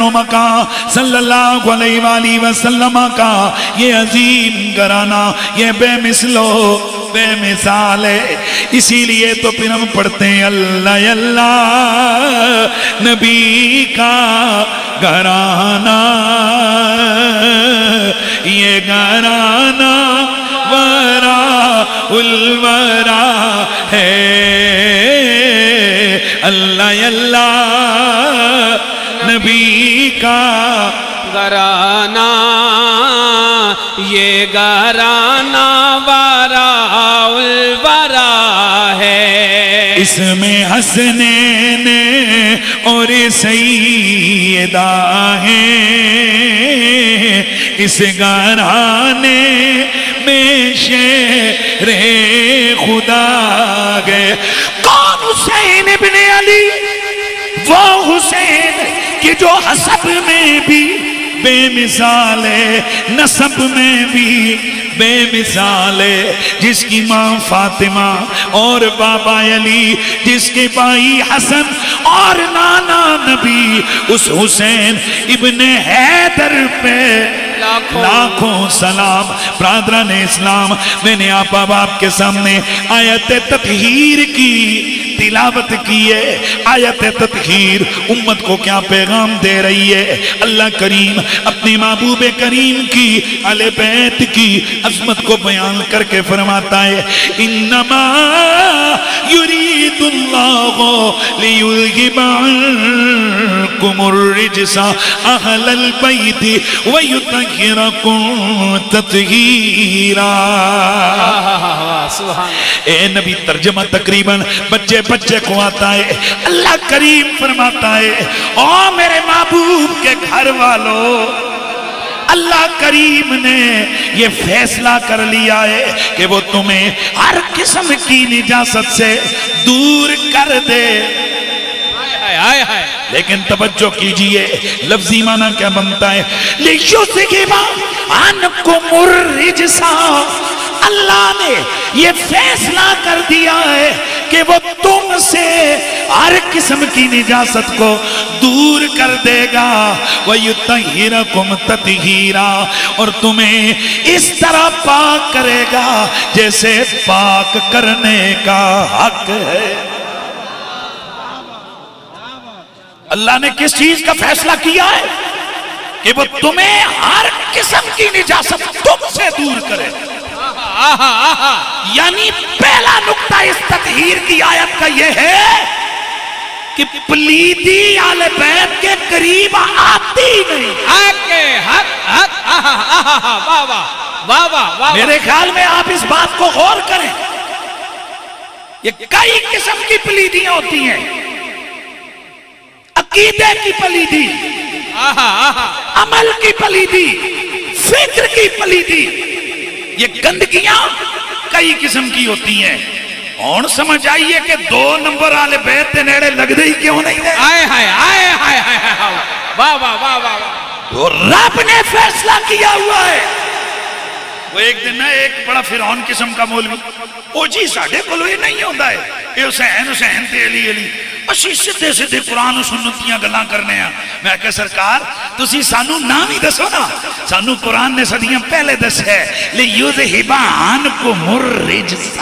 و مکان صلی اللہ علیہ وآلہ وسلم کا یہ عظیم گھرانہ یہ بے مثلو بے مثال ہے. اسی لیے تو پھر ہم پڑھتے ہیں اللہ اللہ نبی کا گھرانہ یہ گھرانہ ورا الورا ہے. اللہ اللہ نبی کا گھرانہ یہ گھرانہ ورا الورا ہے. اس میں حسنین اور سیدہ ہیں اس گھرانے میں شیر خدا گئے. کون حسین ابن علی؟ وہ حسین کہ جو حسب میں بھی بے مثال ہے نسب میں بھی بے مثال ہے. جس کی ماں فاطمہ اور بابا علی جس کے بھائی حسن اور نانا نبی اس حسین ابن حیدر پہ لاکھوں سلام. برادران اسلام میں نے آپ باپ کے سامنے آیت تطہیر کی تلاوت کی ہے. آیت تطہیر امت کو کیا پیغام دے رہی ہے؟ اللہ کریم اپنے محبوب کریم کی اہل بیت کی عظمت کو بیان کر کے فرماتا ہے انما یرید اللہ لیذھب عنکم الرجس اہل البیت ویطہرکم تطہیرا. اے نبی ترجمہ تقریباً بچے کو آتا ہے. اللہ کریم فرماتا ہے او میرے محبوب کے گھر والوں اللہ کریم نے یہ فیصلہ کر لیا ہے کہ وہ تمہیں ہر قسم کی نجاست سے دور کر دے. لیکن توجہ کیجئے لفظی معنی کیا بنتا ہے لِيُذْهِبَ عَنْكُمُ الرِّجْسَ. اللہ نے یہ فیصلہ کر دیا ہے کہ وہ تم سے ہر قسم کی نجاست کو دور کر دے گا وَيُطَهِّرَكُمْ تَطْهِيرًا اور تمہیں اس طرح پاک کرے گا جیسے پاک کرنے کا حق ہے. اللہ نے کس چیز کا فیصلہ کیا ہے کہ وہ تمہیں ہر قسم کی نجاست تم سے دور کرے. یعنی پہلا نقطہ اس تطہیر کی آیت کا یہ ہے کہ پلیدی آل بیت کے قریب آتی نہیں. میرے خیال میں آپ اس بات کو غور کریں. یہ کئی قسم کی پلیدیاں ہوتی ہیں. عقیدے کی پلیدی عمل کی پلیدی فکر کی پلیدی یہ گندگیاں کئی قسم کی ہوتی ہیں. اور سمجھ آئیے کہ 2 نمبر آل بیت دے نیڑے لگ دے ہی کیوں نہیں دے. تو رب نے فیصلہ کیا ہوا ہے. وہ ایک دن ایک بڑا فرعون قسم کا مولوی او جی ساڑھے کو یہ نہیں ہوتا ہے اے حسین تے علی اسی سدھے سدھے قرآن و سنتیاں گلاں کرنے ہیں. میں کہا سرکار تسی سانو نام ہی دسو نا. سانو قرآن نے صدیاں پہلے دس ہے لِيُذْهِبَ عَنْكُمُ الرِّجْسَ.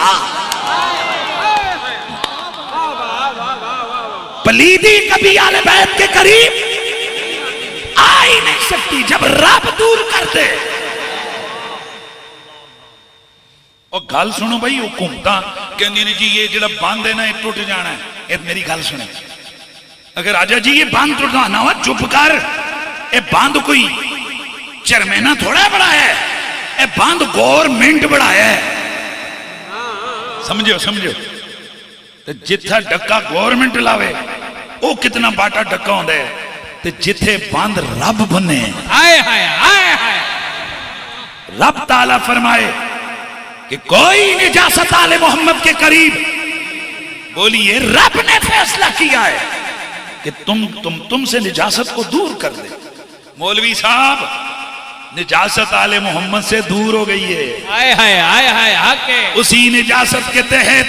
پلیدی کبھی آل بیت کے قریب آ ہی نہیں سکتی جب رب دور کر دے. اور گل سنو بھائی حکومتاں کہندی نے جی یہ جڑا باندھ ہے نا یہ ٹوٹ جانا ہے. یہ میری گل سنیں اگر راجہ جی یہ باندھ ٹوٹنا ہوا چپ کر. یہ باندھ کوئی چرمینا تھوڑا بڑا ہے. یہ باندھ گورنمنٹ بڑا ہے. سمجھو جتھا ڈکا گورنمنٹ لاوے وہ کتنا باٹا ڈکا ہوندہ ہے تے جتھے باندھ رب بنے. رب تعالیٰ فرمائے کہ کوئی نجاست آل محمد کے قریب بولیے رب نے فیصلہ کیا ہے کہ تم سے نجاست کو دور کر دے. مولوی صاحب نجاست آل محمد سے دور ہو گئی ہے. اسی نجاست کے تحت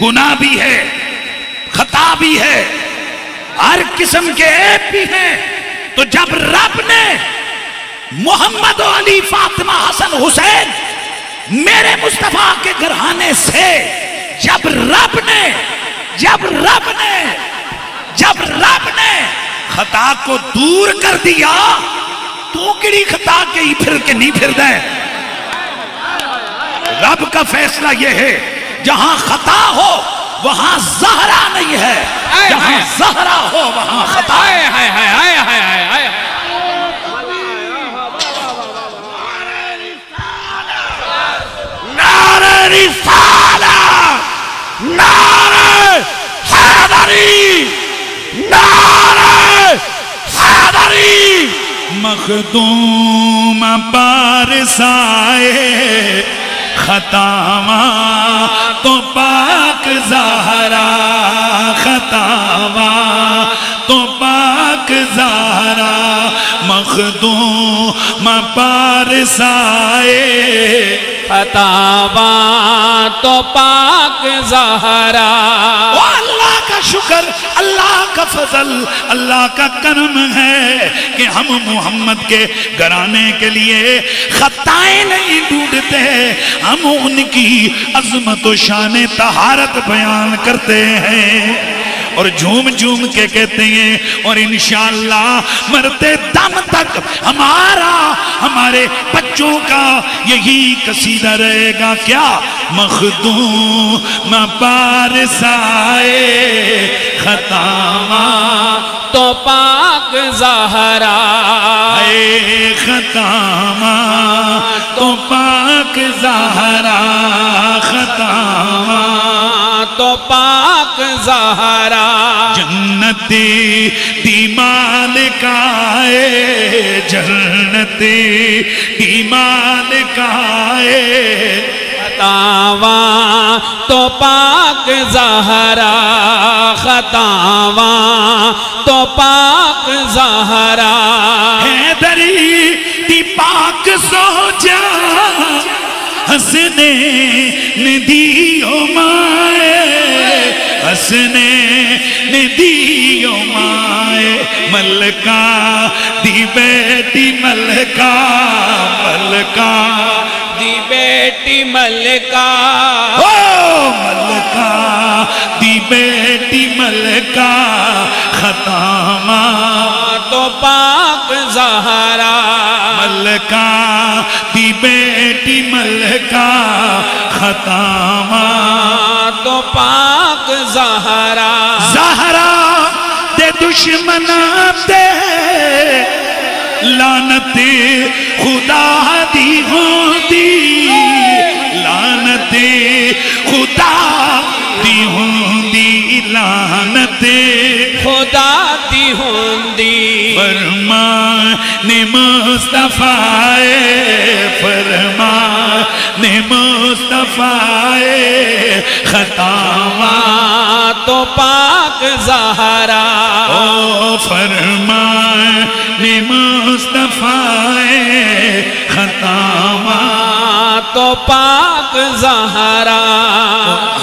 گناہ بھی ہے خطا بھی ہے ہر قسم کے عیب بھی ہیں تو جب رب نے محمد و علی فاطمہ حسن حسین میرے مصطفیٰ کے گھرانے سے جب رب نے خطا کو دور کر دیا تو کڑی خطا کے ہی پھر کے نہیں پھر دیں. رب کا فیصلہ یہ ہے جہاں خطا ہو وہاں زہرا نہیں ہے, جہاں زہرا ہو وہاں خطا. نعرہ رسالت, نعرہ حیدری, نعرہ حیدری. مخدوم پارسائے خطاواں تو پاک زہرا, خطاواں تو پاک زہرا. مخدوم پارسائے خطاواں تو پاک زہرا. اللہ کا شکر, اللہ کا فضل, اللہ کا کرم ہے کہ ہم محمد کے گھرانے کے لیے خطائیں نہیں ڈھونڈتے, ہم ان کی عظمت و شان طہارت بیان کرتے ہیں اور جھوم جھوم کے کہتے ہیں. اور انشاءاللہ مرتے دم تک ہمارے بچوں کا یہی قصیدہ رہے گا. کیا؟ مخدوم پارسائے خطاواں تو پاک زہرا. اے خطاواں تو پاک زہرا, خطاواں تو پاک زہرا. جنتی دی مالکائے, جنتی دی مالکائے. خطاواں تو پاک زہرا, خطاواں تو پاک زہرا. حیدری دی پاک سو جا حسنے ندیو مائے, حسنے ندیو مائے. ملکہ دی بیٹی ملکہ, ملکہ دی بیٹی ملکہ, ملکہ دی بیٹی ملکہ. خطاواں تو پاک زہرا. ملکہ دی بیٹی ملکہ. خطاواں تو پاک زہرا. زہرا دے دشمناں تے لعنت خدا دی ہوندی, لعنت خدا دی ہوندی, لعنت خدا دی ہوندی. فرمان مصطفیٰ, فرمان مصطفیٰ. خطاواں تو پاک زہرا. او فرمان مصطفیٰ. خطاواں تو پاک زہرا.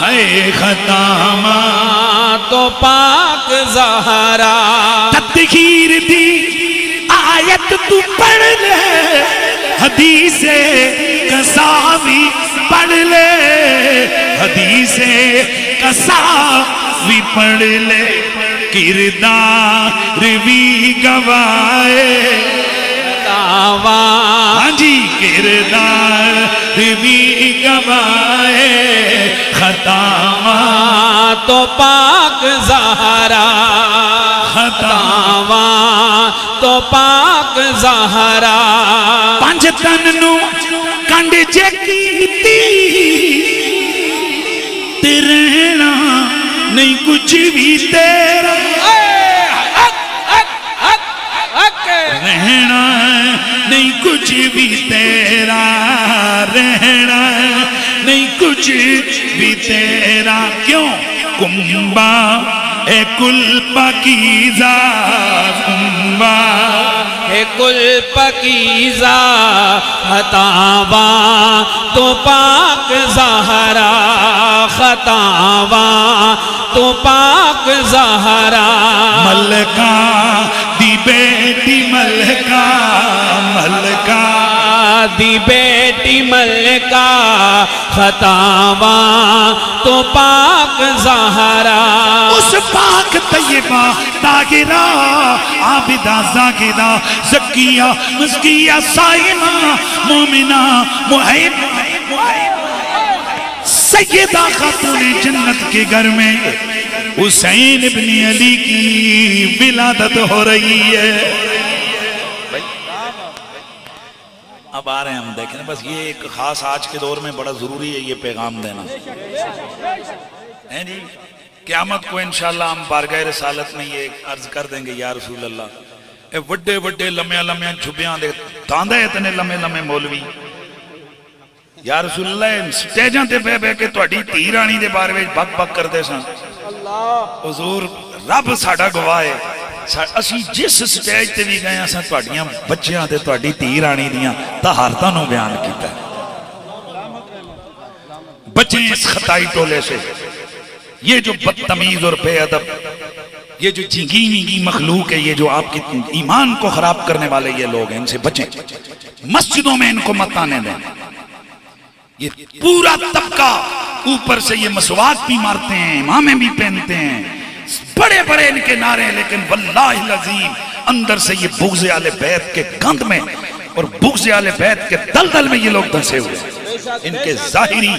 ہے خطاواں تو پاک زہرا. تطہیر دی آیت تو پڑھ لے, حدیث قصاوی پڑھ لے, حدیث قصاوی پڑھ لے. کردار بھی گوائے, خطاواں ہاں جی کردار بھی گوائے. خطاواں تو پاک زہرا. خطاواں تو پاک زہرا. پنج تن نو کنڈ جے کیتی تے رہنا نہیں کچھ بھی تیرا, رہنا نہیں کچھ بھی تیرا, رہنا نہیں کچھ بھی تیرا. کیوں؟ کنبا اے کل پاکیزہ, کنبا اے کل پاکیزہ. خطاواں تو پاک زہرا. خطاواں تو پاک زہرا. ملکہ دی بیٹی ملکہ ملکہ دی بیٹی ملکہ خطاواں تو پاک زہرا اس پاک طیبہ طاہرہ عابدہ زاہدہ زکیہ مزکیہ صائمہ مومنہ محبہ سیدہ خاتون جنت کے گھر میں حسین ابن علی کی ولادت ہو رہی ہے. اب آ رہے ہیں ہم دیکھیں بس یہ ایک خاص آج کے دور میں بڑا ضروری ہے یہ پیغام دینا جی. قیامت کو انشاءاللہ ہم بارگاہ رسالت میں یہ عرض کر دیں گے یا رسول اللہ اے وڈے وڈے لمحے لمحے چھپیاں دے تاندے اتنے لمحے لمحے مولوی یا رسول اللہ سٹیجاں تے بے بے کے توڑی تھی رانی دے بارے میں بک بک کر دے سن. حضور رب ساڑھا گواہ اسی جس سٹیج تے بھی گئے ہیں سن توڑیاں بچیاں تے توڑی تھی رانی دیاں تہارتاں نو بیان کیتا ہے. بچیں اس خطائی ٹولے سے یہ جو بدتمیز اور بے ادب یہ جو جھنگی نگی مخلوق ہے یہ جو آپ کے ایمان کو خراب کرنے والے یہ لوگ ہیں ان سے بچیں. مسجدوں میں ان کو مت آنے دیں. یہ پورا طبقہ اوپر سے یہ مسواک بھی مارتے ہیں امامیں بھی پہنتے ہیں بڑے بڑے ان کے نعرے ہیں لیکن واللہ العظیم اندر سے یہ بغض اہل بیت کے گند میں اور بغض اہل بیت کے دلدل میں یہ لوگ دھنسے ہوئے ہیں. ان کے ظاہری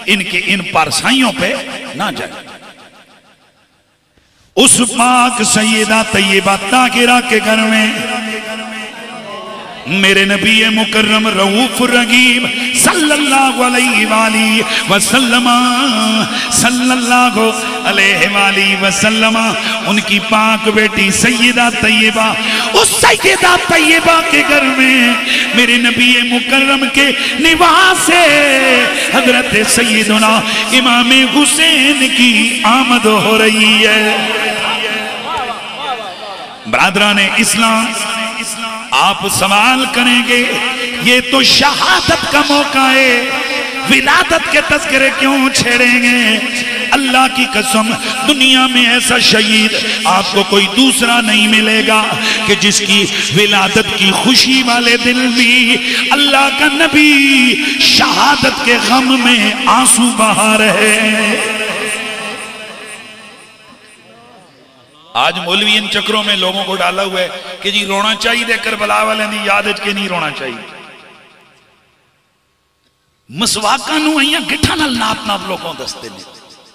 ان پارسائیوں پہ نہ جائیں. اس پاک سیدہ طیبہ طاہرہ کے گھر میں میرے نبی مکرم رؤوف الرحیم صلی اللہ علیہ وآلہ وسلم ان کی پاک بیٹی سیدہ طیبہ اس سیدہ طیبہ کے گھر میں میرے نبی مکرم کے نواس حضرت سیدنا امام حسین کی آمد ہو رہی ہے. برادران اسلام آپ سوال کریں گے یہ تو شہادت کا موقع ہے ولادت کے تذکرے کیوں چھیڑیں گے. اللہ کی قسم دنیا میں ایسا شہید آپ کو کوئی دوسرا نہیں ملے گا کہ جس کی ولادت کی خوشی والے دل بھی اللہ کا نبی شہادت کے غم میں آنسو بہا رہے ہیں. آج مولوی ان چکروں میں لوگوں کو ڈالا ہوا ہے کہ جی رونا چاہیے دے کربلا والے دی یاد اچ کے نہیں رونا چاہیے. مسواکاں نو ایاں گٹھا نال ناپ ناپ لوگوں دستے نے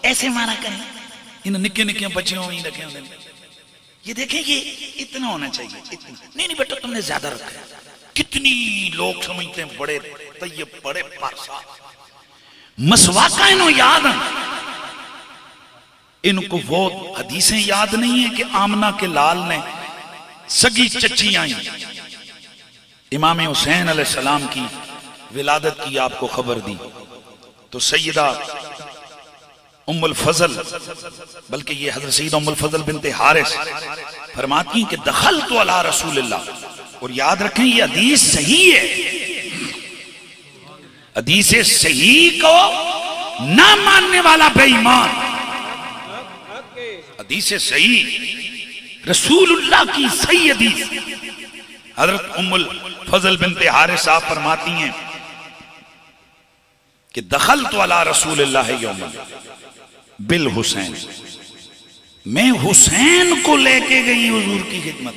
ایسے مانا کریں ان نکے نکے بچیوں ہی رکھے ہوتے ہیں. یہ دیکھیں یہ اتنا ہونا چاہیے اتنا نہیں بیٹا تم نے زیادہ رکھا ہے. کتنی لوگ سمجھتے ہیں بڑے طیب بڑے پارسا مسواکاں انہوں یاد ہیں ان کو وہ حدیثیں یاد نہیں ہیں کہ آمنہ کے لال نے سگی چچی آئیں امام حسین علیہ السلام کی ولادت کی آپ کو خبر دی تو سیدہ ام الفضل بلکہ یہ حضرت سیدہ ام الفضل بنت حارث فرماتی ہیں کہ دخلت علی رسول اللہ. اور یاد رکھیں یہ حدیث صحیح ہے. حدیث صحیح کو نہ ماننے والا بے ایمان. حدیث صحیح رسول اللہ کی صحیح حدیث حضرت ام الفضل بنت حارث صاحب فرماتی ہیں کہ دخلت علی رسول اللہ یوم بالحسین میں حسین کو لے کے گئی حضور کی خدمت.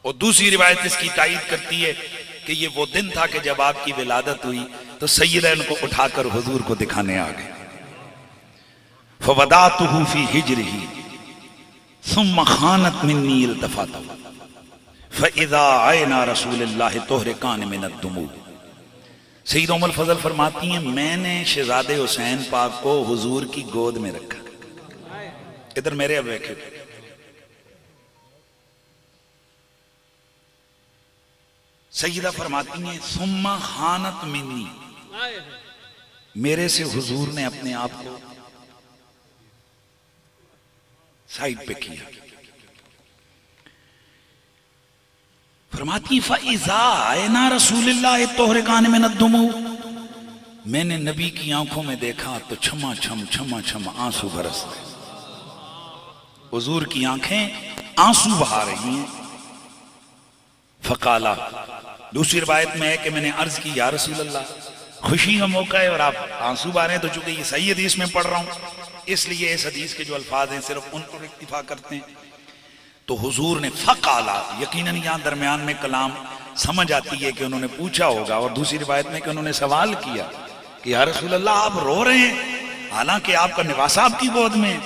اور دوسری روایت اس کی تائید کرتی ہے کہ یہ وہ دن تھا کہ جب آپ کی ولادت ہوئی تو سیدہ ان کو اٹھا کر حضور کو دکھانے آ گئے. فودعته في حجره ثم خانت مني التفاته فاذا عين رسول الله تهرقان من الدموع. سیدہ ام الفضل فرماتی ہیں میں نے شہزادے حسین پاک کو حضور کی گود میں رکھا. ادھر میرے اب دیکھیں سیدہ فرماتی ہیں ثم خانت مني میرے سے حضور نے اپنے آپ کو سائیڈ پہ کیا. فرماتی فَإِذَا عَيْنَا رَسُولِ اللَّهِ تُحْرِقَانِ مِنَ الدُّمُوعِ میں نے نبی کی آنکھوں میں دیکھا تو چھما چھم آنسو برستے. حضور کی آنکھیں آنسو بہا رہی ہیں. فقالا، دوسری روایت میں ہے کہ میں نے عرض کی یا رسول اللہ خوشی کا موقع ہے اور آپ آنسو بہا رہے ہیں، تو چونکہ یہ صحیح حدیث میں پڑھ رہا ہوں اس لیے اس حدیث کے جو الفاظ ہیں صرف ان پر اکتفا کرتے ہیں. تو حضور نے فقالا، یقیناً یہاں درمیان میں کلام سمجھ آتی ہے کہ انہوں نے پوچھا ہوگا، اور دوسری روایت میں کہ انہوں نے سوال کیا کہ یا رسول اللہ آپ رو رہے ہیں حالانکہ آپ کا نواسہ آپ کی گود میں ہے.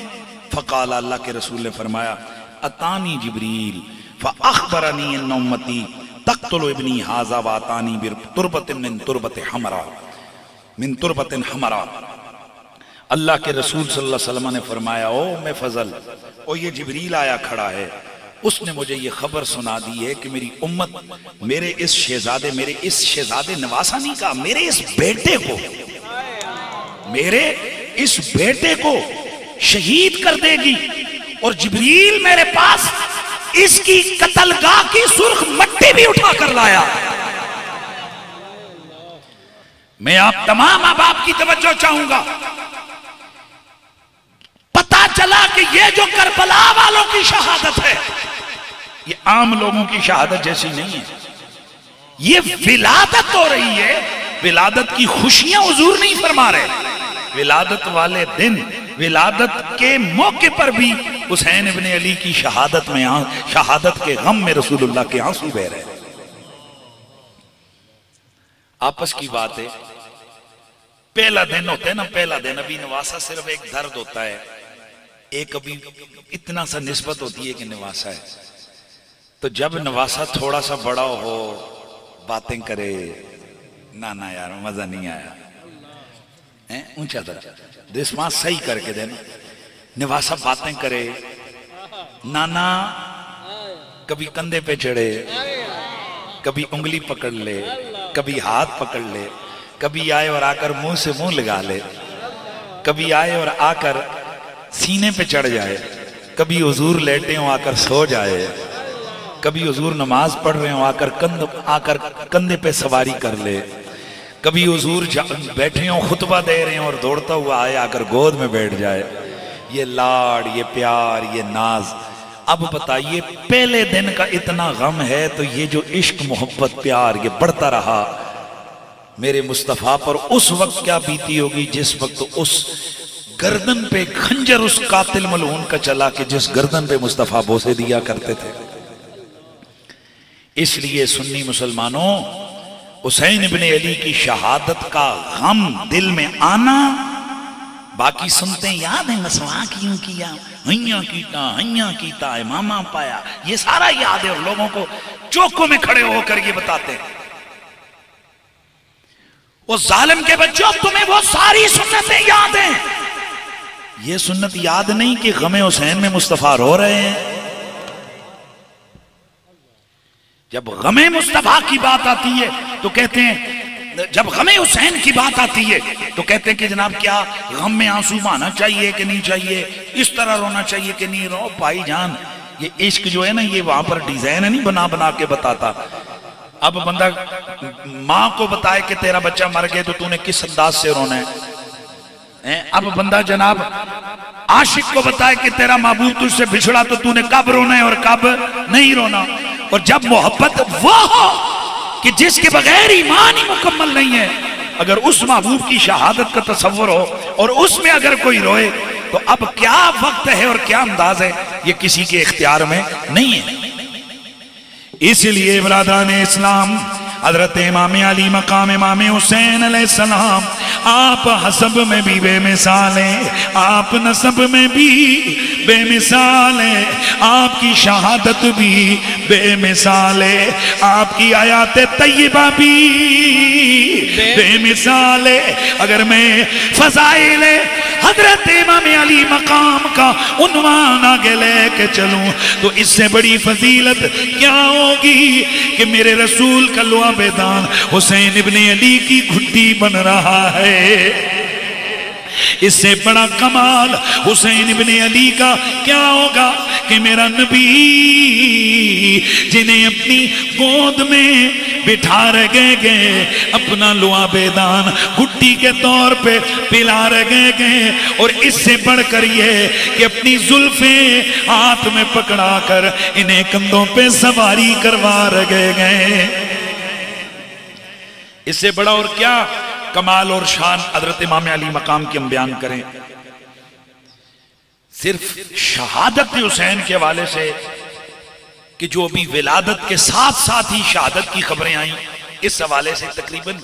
فقالا، اللہ کے رسول نے فرمایا اتانی جبریل فاخبرنی ان امتی تقتل ابنی ھذا واتانی بتربۃ من تربۃ حمرا من تربۃ حمرا. اللہ کے رسول صلی اللہ علیہ وسلم نے فرمایا او میں فضل، او یہ جبریل آیا کھڑا ہے، اس نے مجھے یہ خبر سنا دی ہے کہ میری امت میرے اس شہزادے نواسہ نہیں کہا، میرے اس بیٹے کو شہید کر دے گی. اور جبریل میرے پاس اس کی قتل گاہ کی سرخ مٹی بھی اٹھا کر لایا. میں آپ تمام احباب کی توجہ چاہوں گا. پتا چلا کہ یہ جو کربلا والوں کی شہادت ہے یہ عام لوگوں کی شہادت جیسی نہیں ہے. یہ ولادت ہو رہی ہے، ولادت کی خوشیاں حضور نہیں فرما رہے. ولادت والے دن، ولادت کے موقع پر بھی حسین ابن علی کی شہادت کے غم میں رسول اللہ کے آنسو بہ رہے ہیں. آپس کی بات ہے، پہلا دن ہوتا ہے نا، پہلا دن ابھی نواسہ صرف ایک درد ہوتا ہے، ایک ابھی اتنا سا نسبت ہوتی ہے کہ نواسہ ہے. تو جب نواسہ تھوڑا سا بڑا ہو، باتیں کرے، نا یار مزہ نہیں آیا، اونچا درجہ دسماں صحیح کر کے دینا. نواسہ باتیں کرے، نانا کبھی کندھے پہ چڑھے، کبھی انگلی پکڑ لے، کبھی ہاتھ پکڑ لے، کبھی آئے اور آ کر منہ سے منہ لگا لے، کبھی آئے اور آ کر سینے پہ چڑھ جائے، کبھی حضور لیٹے ہوں آ کر سو جائے، کبھی حضور نماز پڑھ رہے ہوں آ کر کندھے پہ سواری کر لے، کبھی حضور بیٹھے ہوں خطبہ دے رہے ہیں اور دوڑتا ہوا آئے آ کر گود میں بیٹھ جائے. یہ لاڑ، یہ پیار، یہ ناز. اب بتائیے پہلے دن کا اتنا غم ہے تو یہ جو عشق محبت پیار یہ بڑھتا رہا میرے مصطفیٰ پر، اس وقت کیا بیتی ہوگی جس وقت اس گردن پہ خنجر اس قاتل ملعون کا چلا کہ جس گردن پہ مصطفیٰ بوسے دیا کرتے تھے. اس لیے سنی مسلمانوں، حسین ابن علی کی شہادت کا غم دل میں آنا، باقی سنتے ہیں یاد ہے مسواک کیوں کیا، ہیاں کیتا امامہ پایا، یہ سارا یاد ہے اور لوگوں کو چوکوں میں کھڑے ہو کر یہ بتاتے ہیں. وہ ظالم کے بچوں تمہیں وہ ساری سنتیں یاد ہیں، یہ سنت یاد نہیں کہ غم حسین میں مصطفیٰ رو رہے ہیں. جب غم مصطفیٰ کی بات آتی ہے تو کہتے ہیں، جب غم حسین کی بات آتی ہے تو کہتے ہیں کہ جناب کیا غم میں آنسو بہانا چاہیے کہ نہیں چاہیے، اس طرح رونا چاہیے کہ نہیں. رو بھائی جان، یہ عشق جو ہے نا یہ وہاں پر ڈیزائن نہیں بنا کے بتاتا. اب بندہ ماں کو بتائے کہ تیرا بچہ مر گئے تو نے کس انداز سے رونا ہے. اب بندہ جناب عاشق کو بتائے کہ تیرا محبوب تجھ سے بچھڑا تو نے کب رونا ہے اور کب نہیں رونا. اور جب محبت وہ ہو کہ جس کے بغیر ایمان ہی مکمل نہیں ہے، اگر اس محبوب کی شہادت کا تصور ہو اور اس میں اگر کوئی روئے تو اب کیا وقت ہے اور کیا انداز ہے، یہ کسی کے اختیار میں نہیں ہے. اس لیے برادران اسلام، حضرت امام علی مقام امام حسین علیہ السلام، آپ حسب میں بھی بے مثال ہیں، آپ نسب میں بھی بے مثال ہیں، آپ کی شہادت بھی بے مثال ہے، آپ کی آیات طیبہ بھی بے مثال ہے. اگر میں فضائل حضرت امام علی مقام کا عنوان آگے لے کے چلوں تو اس سے بڑی فضیلت کیا ہوگی کہ میرے رسول کا لعب دان حسین ابن علی کی گھٹی بن رہا ہے. اس سے بڑا کمال حسین ابن علی کا کیا ہوگا کہ میرا نبی جنہیں اپنی گود میں بٹھا رہے گئے اپنا لعاب دان گھٹی کے طور پہ پلا رہے گئے، اور اس سے بڑھ کر یہ کہ اپنی زلفیں ہاتھ میں پکڑا کر انہیں کندھوں پہ سواری کروا رہے گئے۔ اس سے بڑا اور کیا کمال اور شان حضرت امام علی مقام کی ہم بیان کریں؟ صرف شہادت حسین کے حوالے سے کہ جو ابھی ولادت کے ساتھ ساتھ ہی شہادت کی خبریں آئیں، اس حوالے سے تقریباً